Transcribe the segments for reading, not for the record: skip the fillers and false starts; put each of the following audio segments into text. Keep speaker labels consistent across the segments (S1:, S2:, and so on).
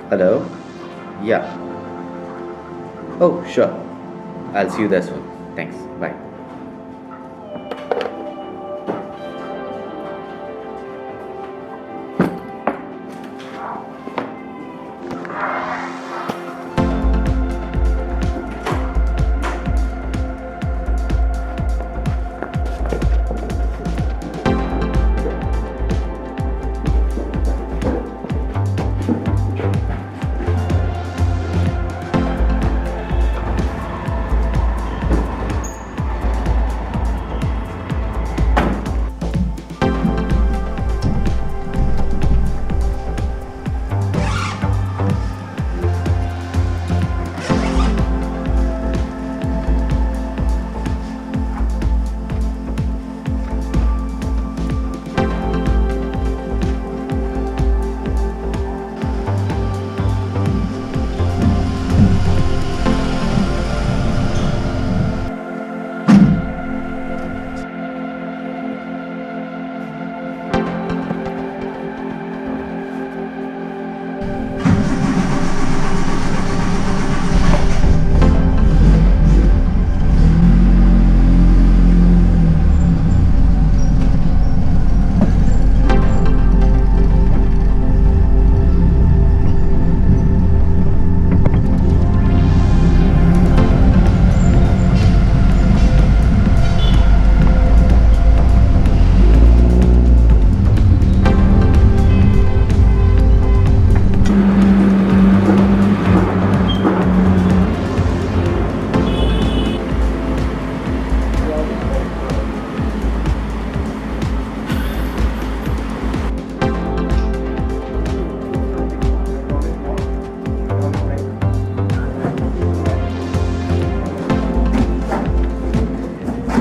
S1: Hello? Yeah. Oh, sure. I'll see you there soon. Thanks. Bye.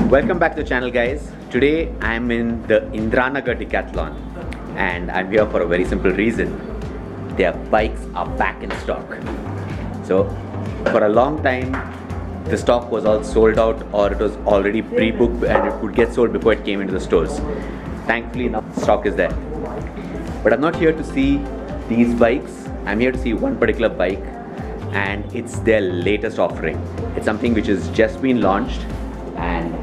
S1: Welcome back to the channel, guys. Today I'm in the Indranagar Decathlon and I'm here for a very simple reason. Their bikes are back in stock. So for a long time the stock was all sold out, or it was already pre-booked and it would get sold before it came into the stores. Thankfully now stock is there. But I'm not here to see these bikes. I'm here to see one particular bike, and it's their latest offering. It's something which has just been launched, and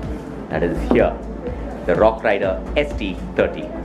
S1: that is here, the RockRider ST30.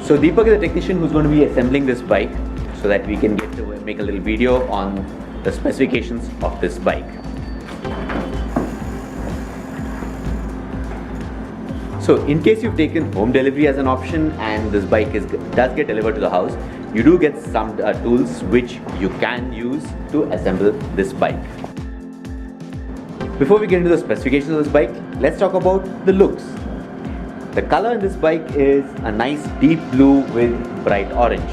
S1: So Deepak is the technician who's going to be assembling this bike so that we can get to make a little video on the specifications of this bike. So in case you've taken home delivery as an option and this bike does get delivered to the house, you do get some tools which you can use to assemble this bike. Before we get into the specifications of this bike, let's talk about the looks. The color in this bike is a nice deep blue with bright orange.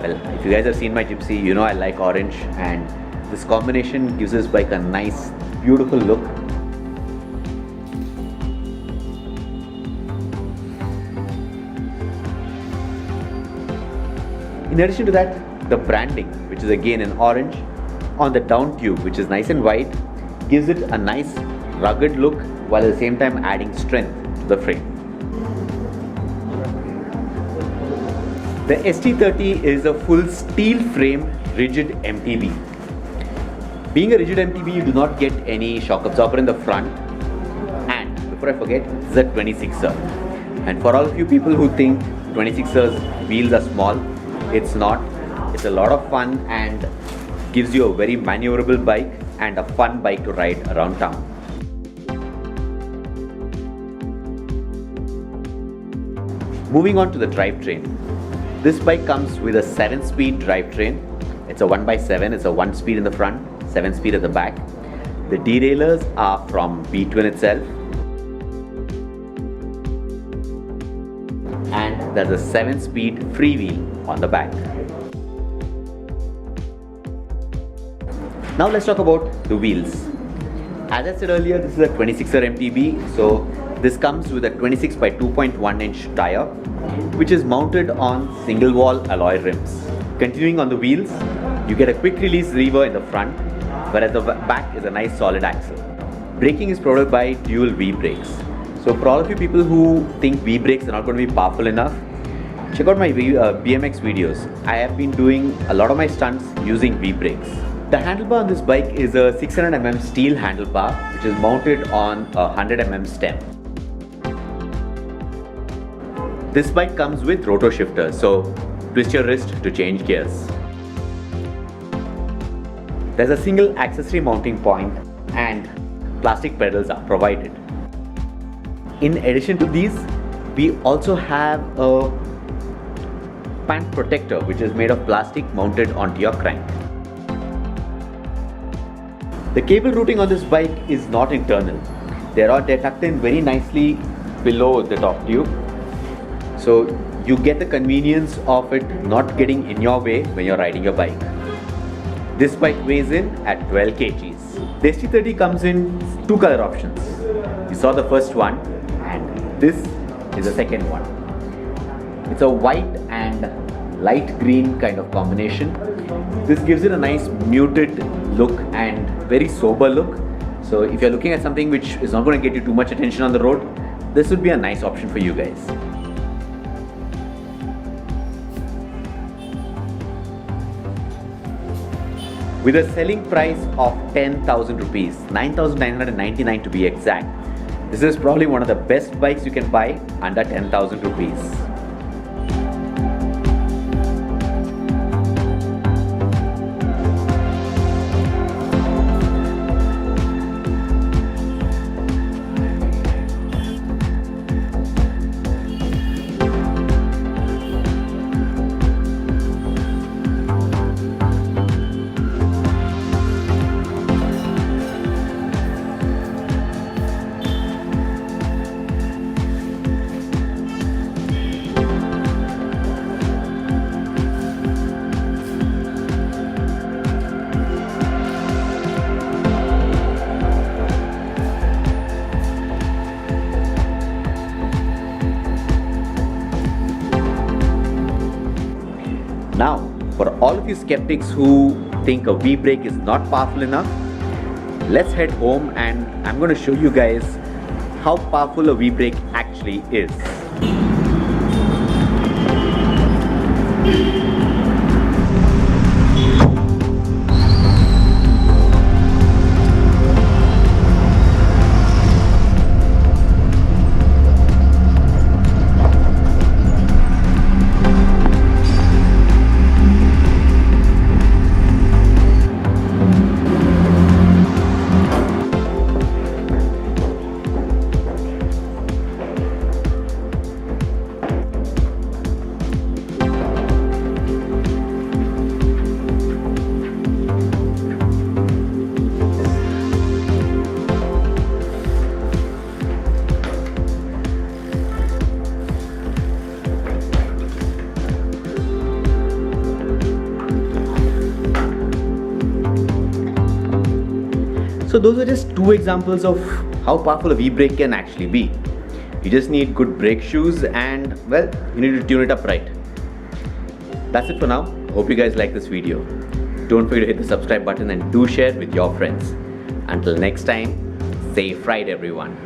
S1: Well, if you guys have seen my Gypsy, you know I like orange, and this combination gives this bike a nice, beautiful look. In addition to that, the branding, which is again in orange, on the down tube, which is nice and white, gives it a nice rugged look while at the same time adding strength to the frame. The ST30 is a full steel frame rigid MTB. Being a rigid MTB, you do not get any shock absorber in the front, and before I forget, it's a 26er. And for all of you people who think 26ers wheels are small, it's not. It's a lot of fun and gives you a very maneuverable bike and a fun bike to ride around town. Moving on to the drivetrain. This bike comes with a 7-speed drivetrain. It's a 1x7, it's a 1 speed in the front, 7 speed at the back. The derailleurs are from Btwin itself. And there's a 7-speed freewheel on the back. Now let's talk about the wheels. As I said earlier, this is a 26er MTB, so this comes with a 26 by 2.1 inch tire, which is mounted on single wall alloy rims. Continuing on the wheels, you get a quick release lever in the front, whereas the back is a nice solid axle. Braking is provided by dual V brakes. So for all of you people who think V brakes are not going to be powerful enough, check out my BMX videos. I have been doing a lot of my stunts using V brakes. The handlebar on this bike is a 600mm steel handlebar, which is mounted on a 100mm stem. This bike comes with rotor shifters, so twist your wrist to change gears. There's a single accessory mounting point and plastic pedals are provided. In addition to these, we also have a pant protector which is made of plastic mounted onto your crank. The cable routing on this bike is not internal. They're tucked in very nicely below the top tube. So you get the convenience of it not getting in your way when you're riding your bike. This bike weighs in at 12 kgs. The ST30 comes in 2 color options. You saw the first one and this is the second one. It's a white and light green kind of combination. This gives it a nice muted look and very sober look. So if you're looking at something which is not going to get you too much attention on the road, this would be a nice option for you guys. With a selling price of 10,000 rupees, 9,999 to be exact, this is probably one of the best bikes you can buy under 10,000 rupees. Now, for all of you skeptics who think a V-brake is not powerful enough, let's head home and I'm going to show you guys how powerful a V-brake actually is. So those are just 2 examples of how powerful a V-brake can actually be. You just need good brake shoes and, well, you need to tune it up right. That's it for now. Hope you guys like this video. Don't forget to hit the subscribe button and do share with your friends. Until next time, safe ride everyone.